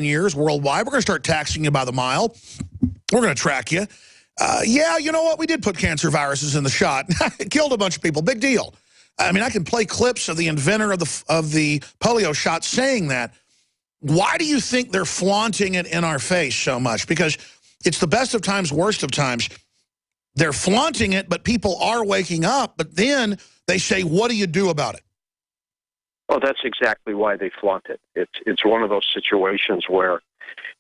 years worldwide. We're going to start taxing you by the mile. We're going to track you. Yeah, you know what? We did put cancer viruses in the shot. It killed a bunch of people. Big deal. I mean, I can play clips of the inventor of the polio shot saying that. Why do you think they're flaunting it in our face so much? Because it's the best of times, worst of times. They're flaunting it, but people are waking up. But then they say, what do you do about it? Well, that's exactly why they flaunt it. It's one of those situations where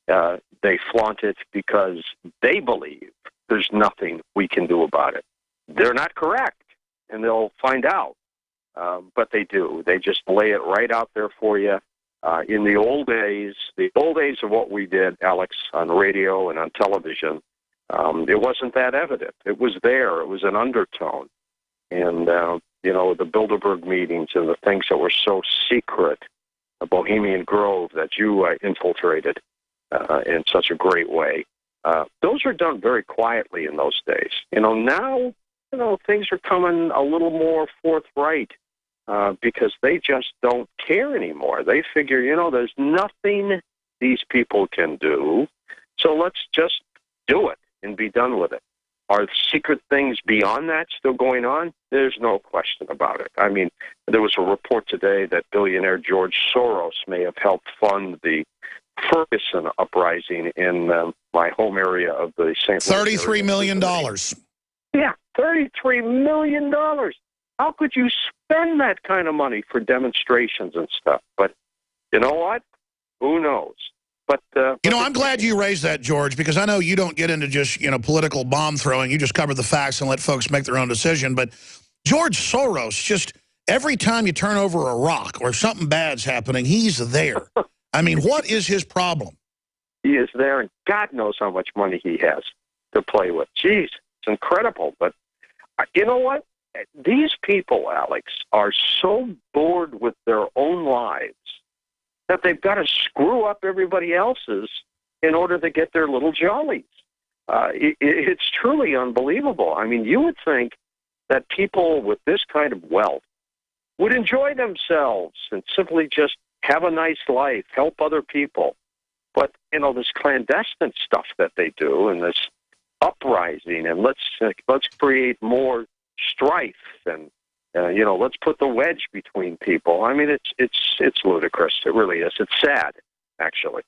they flaunt it because they believe there's nothing we can do about it. They're not correct, and they'll find out. But they do. They just lay it right out there for you. In the old days of what we did, Alex, on radio and on television, it wasn't that evident. It was there. It was an undertone. And, the Bilderberg meetings and the things that were so secret, the Bohemian Grove that you infiltrated in such a great way, those were done very quietly in those days. Now, things are coming a little more forthright because they just don't care anymore. They figure, there's nothing these people can do, so let's just do it and be done with it. Are secret things beyond that still going on? There's no question about it. I mean, there was a report today that billionaire George Soros may have helped fund the Ferguson uprising in my home area of the St. Louis $33 million. Yeah, $33 million. How could you spend that kind of money for demonstrations and stuff? But you know what? Who knows? But I'm glad you raised that, George, because I know you don't get into just, political bomb throwing. You just cover the facts and let folks make their own decision. But George Soros, just every time you turn over a rock or something bad's happening, he's there. I mean, what is his problem? He is there, and God knows how much money he has to play with. Jeez, it's incredible. But you know what? These people, Alex, are so bored with their own lives that they've got to screw up everybody else's in order to get their little jollies. It's truly unbelievable. I mean, you would think that people with this kind of wealth would enjoy themselves and simply just have a nice life, help other people. But, this clandestine stuff that they do and this uprising and let's create more strife and let's put the wedge between people. I mean, it's ludicrous. It really is. It's sad, actually.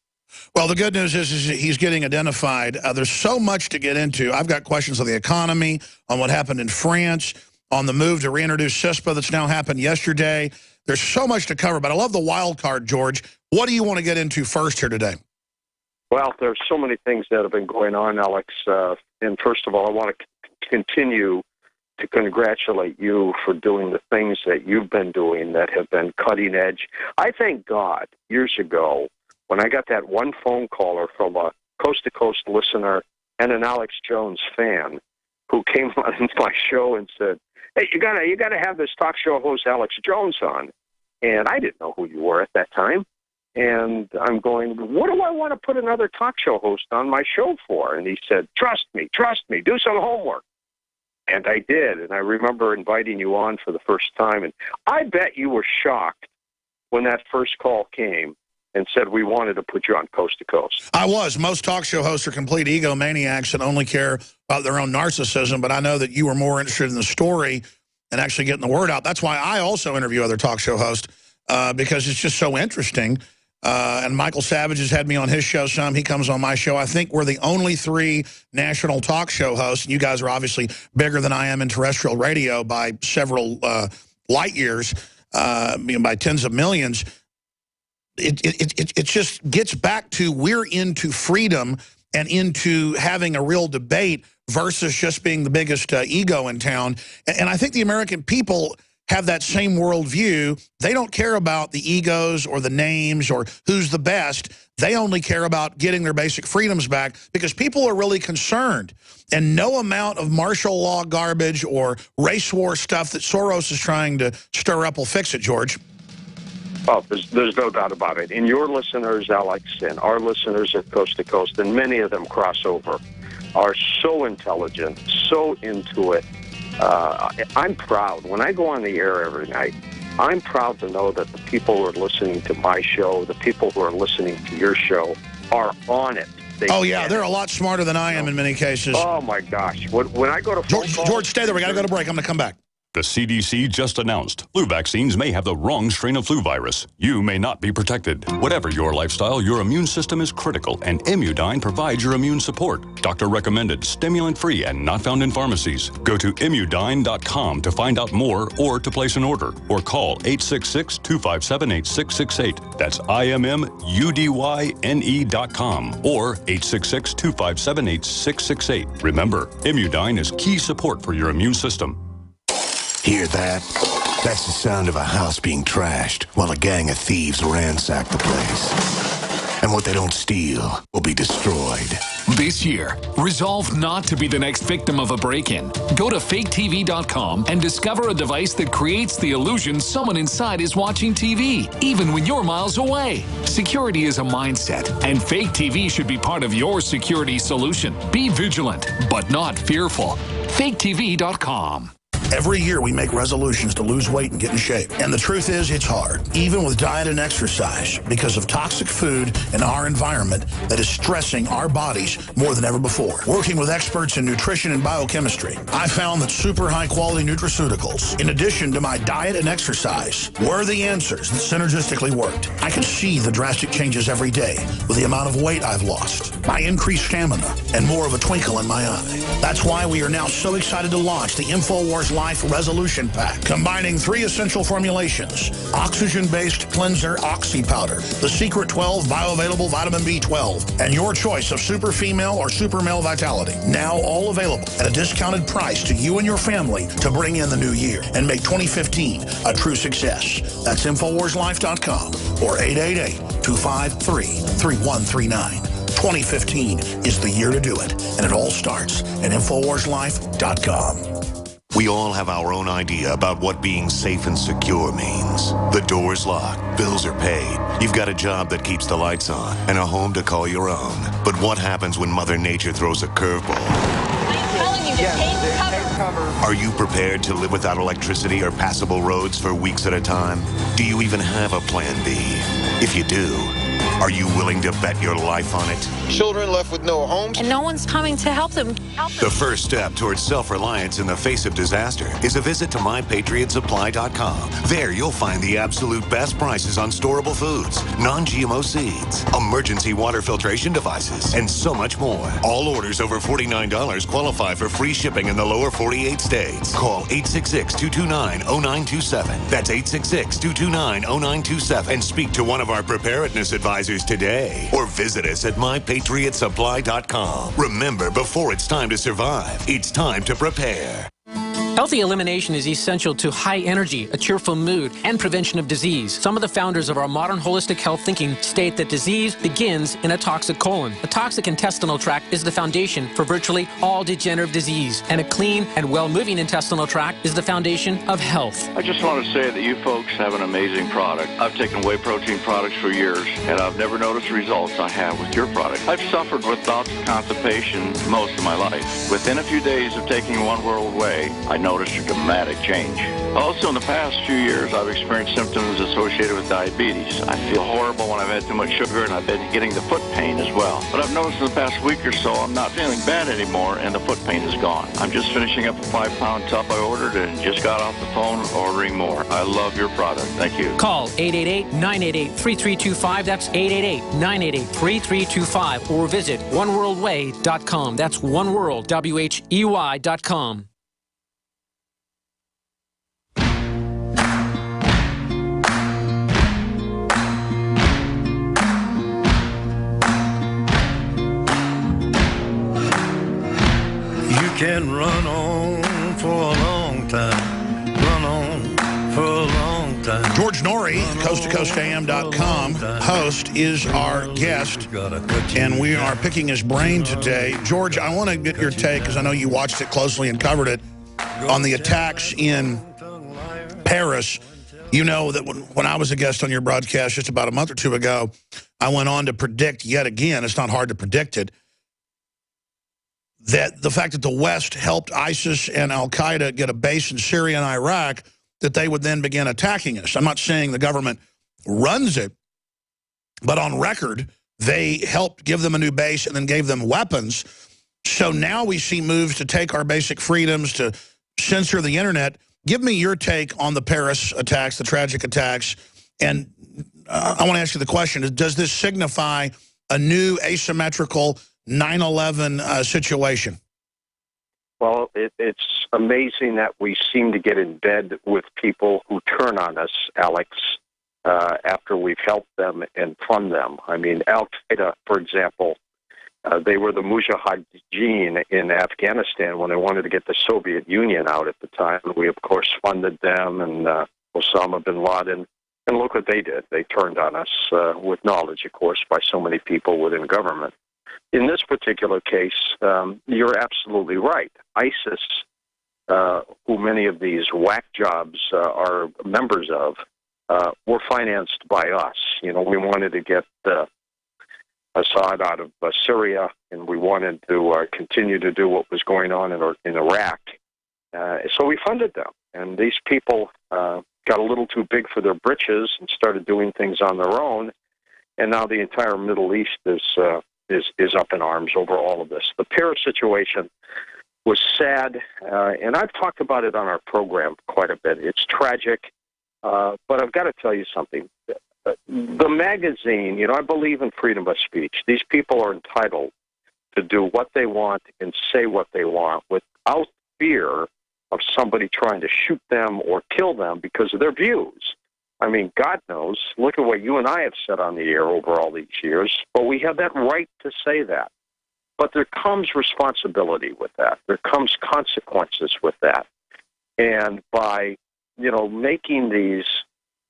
Well, the good news is he's getting identified. There's so much to get into. I've got questions on the economy, on what happened in France, on the move to reintroduce CISPA that's now happened yesterday. There's so much to cover, but I love the wild card, George. What do you want to get into first here today? Well, there's so many things that have been going on, Alex. And first of all, I want to continue to congratulate you for doing the things that you've been doing that have been cutting edge. I thank God years ago when I got that one phone caller from a coast-to-coast listener and an Alex Jones fan who came on my show and said, "Hey, you gotta have this talk show host Alex Jones on." And I didn't know who you were at that time. And I'm going, what do I want to put another talk show host on my show for? And he said, trust me, do some homework. And I did, and I remember inviting you on for the first time, and I bet you were shocked when that first call came and said we wanted to put you on Coast to Coast. I was. Most talk show hosts are complete egomaniacs and only care about their own narcissism, but I know that you were more interested in the story and actually getting the word out. That's why I also interview other talk show hosts, because it's just so interesting. And Michael Savage has had me on his show some. He comes on my show. I think we're the only 3 national talk show hosts. And you guys are obviously bigger than I am in terrestrial radio by several light years, by tens of millions. It just gets back to we're into freedom and into having a real debate versus just being the biggest ego in town. And I think the American people have that same worldview. They don't care about the egos or the names or who's the best. They only care about getting their basic freedoms back because people are really concerned. And no amount of martial law garbage or race war stuff that Soros is trying to stir up will fix it, George. Oh, there's no doubt about it. And your listeners, Alex, and our listeners at Coast to Coast, and many of them cross over, are so intelligent, so into it. I'm proud. When I go on the air every night, I'm proud to know that the people who are listening to my show, the people who are listening to your show, are on it. Oh, yeah, they're a lot smarter than I am in many cases. Oh, my gosh. When I go to George, stay there. We got to go to break. I'm going to come back. The CDC just announced flu vaccines may have the wrong strain of flu virus. You may not be protected. Whatever your lifestyle, your immune system is critical, and Immudyne provides your immune support. Doctor recommended, stimulant-free, and not found in pharmacies. Go to Immudyne.com to find out more or to place an order, or call 866-257-8668. That's IMMUDYNE.com or 866-257-8668. Remember, Immudyne is key support for your immune system. Hear that? That's the sound of a house being trashed while a gang of thieves ransack the place. And what they don't steal will be destroyed. This year, resolve not to be the next victim of a break-in. Go to faketv.com and discover a device that creates the illusion someone inside is watching TV, even when you're miles away. Security is a mindset, and Fake TV should be part of your security solution. Be vigilant, but not fearful. faketv.com. Every year we make resolutions to lose weight and get in shape. And the truth is, it's hard, even with diet and exercise, because of toxic food in our environment that is stressing our bodies more than ever before. Working with experts in nutrition and biochemistry, I found that super high-quality nutraceuticals, in addition to my diet and exercise, were the answers that synergistically worked. I can see the drastic changes every day with the amount of weight I've lost, my increased stamina, and more of a twinkle in my eye. That's why we are now so excited to launch the InfoWars Life Resolution Pack, combining 3 essential formulations: oxygen-based cleanser Oxy Powder, the Secret 12 bioavailable vitamin B12, and your choice of super female or super male vitality. Now all available at a discounted price to you and your family to bring in the new year and make 2015 a true success. That's InfoWarsLife.com or 888-253-3139. 2015 is the year to do it, and it all starts at InfoWarsLife.com. We all have our own idea about what being safe and secure means. The door's locked, bills are paid, you've got a job that keeps the lights on, and a home to call your own. But what happens when Mother Nature throws a curveball? I'm telling you to take cover. Are you prepared to live without electricity or passable roads for weeks at a time? Do you even have a plan B? If you do, are you willing to bet your life on it? Children left with no homes. And no one's coming to help them. The first step towards self-reliance in the face of disaster is a visit to MyPatriotSupply.com. There you'll find the absolute best prices on storable foods, non-GMO seeds, emergency water filtration devices, and so much more. All orders over $49 qualify for free shipping in the lower 48 states. Call 866-229-0927. That's 866-229-0927 and speak to one of our preparedness advisors today, or visit us at MyPatriotSupply.com. Remember, before it's time to survive, it's time to prepare. Healthy elimination is essential to high energy, a cheerful mood, and prevention of disease. Some of the founders of our modern holistic health thinking state that disease begins in a toxic colon. A toxic intestinal tract is the foundation for virtually all degenerative disease, and a clean and well-moving intestinal tract is the foundation of health. I just want to say that you folks have an amazing product. I've taken whey protein products for years, and I've never noticed the results I have with your product. I've suffered with bouts of constipation most of my life. Within a few days of taking One World Whey, I noticed a dramatic change. Also, in the past few years, I've experienced symptoms associated with diabetes. I feel horrible when I've had too much sugar, and I've been getting the foot pain as well. But I've noticed in the past week or so, I'm not feeling bad anymore, and the foot pain is gone. I'm just finishing up a 5-pound tub I ordered and just got off the phone ordering more. I love your product. Thank you. Call 888-988-3325. That's 888-988-3325. Or visit oneworldwhey.com. That's oneworld, WHEY.com. Can run on for a long time. Run on for a long time. George Norrie, coasttocoastam.com host, is our guest, and we are picking his brain today. George, I want to get your take, because I know you watched it closely and covered it, on the attacks in Paris. You know that when I was a guest on your broadcast just about a month or two ago, I went on to predict yet again, it's not hard to predict it, that the fact that the West helped ISIS and al-Qaeda get a base in Syria and Iraq that they would then begin attacking us. I'm not saying the government runs it, but on record, they helped give them a new base and then gave them weapons. So now we see moves to take our basic freedoms, to censor the internet. Give me your take on the Paris attacks, the tragic attacks. And I want to ask you the question, does this signify a new asymmetrical 9/11 situation? Well, it's amazing that we seem to get in bed with people who turn on us, Alex, after we've helped them and fund them. I mean, Al-Qaeda, for example, they were the Mujahideen in Afghanistan when they wanted to get the Soviet Union out at the time. We, of course, funded them, and Osama bin Laden. And look what they did. They turned on us with knowledge, of course, by so many people within government. In this particular case, you're absolutely right. ISIS, who many of these whack jobs are members of, were financed by us. You know, we wanted to get Assad out of Syria, and we wanted to continue to do what was going on in Iraq. So we funded them. And these people got a little too big for their britches and started doing things on their own. And now the entire Middle East is up in arms over all of this. The Paris situation was sad, and I've talked about it on our program quite a bit. It's tragic, but I've got to tell you something. The magazine, you know, I believe in freedom of speech. These people are entitled to do what they want and say what they want without fear of somebody trying to shoot them or kill them because of their views. I mean, God knows, look at what you and I have said on the air over all these years, but we have that right to say that. But there comes responsibility with that. There comes consequences with that. And by, you know, making these,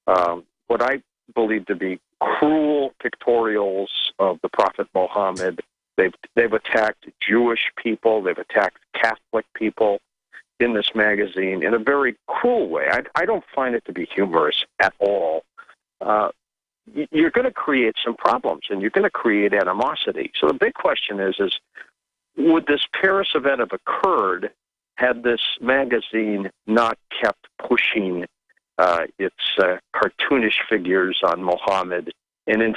what I believe to be cruel pictorials of the Prophet Muhammad, they've attacked Jewish people, they've attacked Catholic people in this magazine in a very cruel way. I don't find it to be humorous at all. You're going to create some problems, and you're going to create animosity. So the big question is would this Paris event have occurred had this magazine not kept pushing its cartoonish figures on Muhammad and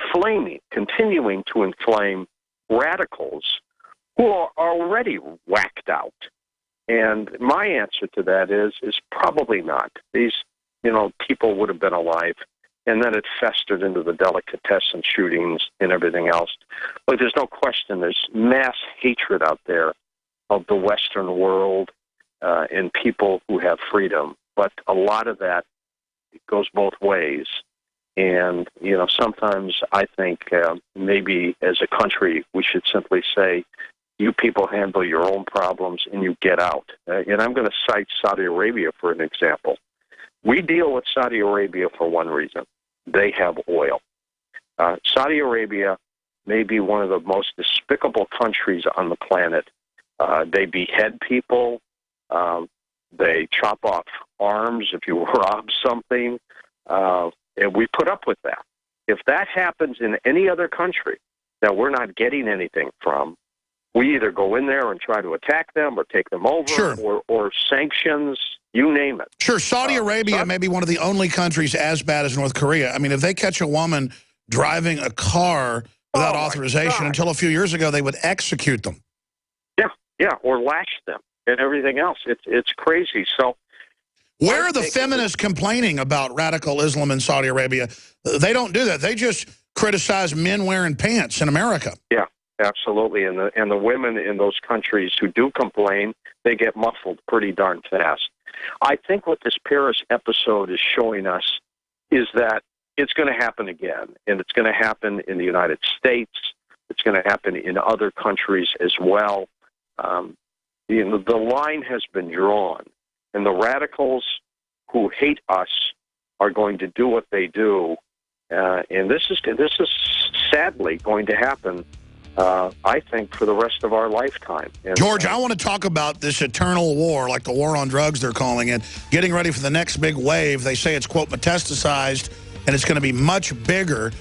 continuing to inflame radicals who are already whacked out? And my answer to that is probably not. These, you know, people would have been alive, and then it festered into the delicatessen shootings and everything else. But there's no question there's mass hatred out there of the Western world and people who have freedom. But a lot of that goes both ways. And, you know, sometimes I think maybe as a country we should simply say, you people handle your own problems and you get out. And I'm going to cite Saudi Arabia for an example. We deal with Saudi Arabia for one reason. They have oil. Saudi Arabia may be one of the most despicable countries on the planet. They behead people. They chop off arms if you rob something. And we put up with that. If that happens in any other country that we're not getting anything from, we either go in there and try to attack them or take them over, sure, or sanctions, you name it. Sure, Saudi Arabia may be one of the only countries as bad as North Korea. I mean, if they catch a woman driving a car without authorization, until a few years ago, they would execute them. Yeah, or lash them and everything else. It's crazy. So, where are the feminists complaining about radical Islam in Saudi Arabia? They don't do that. They just criticize men wearing pants in America. Yeah. Absolutely, and the women in those countries who do complain, they get muffled pretty darn fast. I think what this Paris episode is showing us is that it's going to happen again, and it's going to happen in the United States. It's going to happen in other countries as well. You know, the line has been drawn, and the radicals who hate us are going to do what they do, and this is sadly going to happen. I think, for the rest of our lifetime. And, George, I want to talk about this eternal war, like the war on drugs they're calling it, getting ready for the next big wave. They say it's, quote, metastasized, and it's going to be much bigger.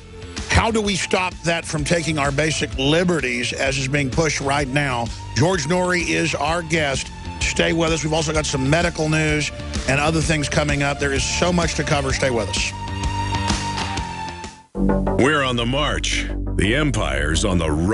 How do we stop that from taking our basic liberties, as is being pushed right now? George Noory is our guest. Stay with us. We've also got some medical news. and other things coming up. There is so much to cover. Stay with us. We're on the march. The empire's on the run.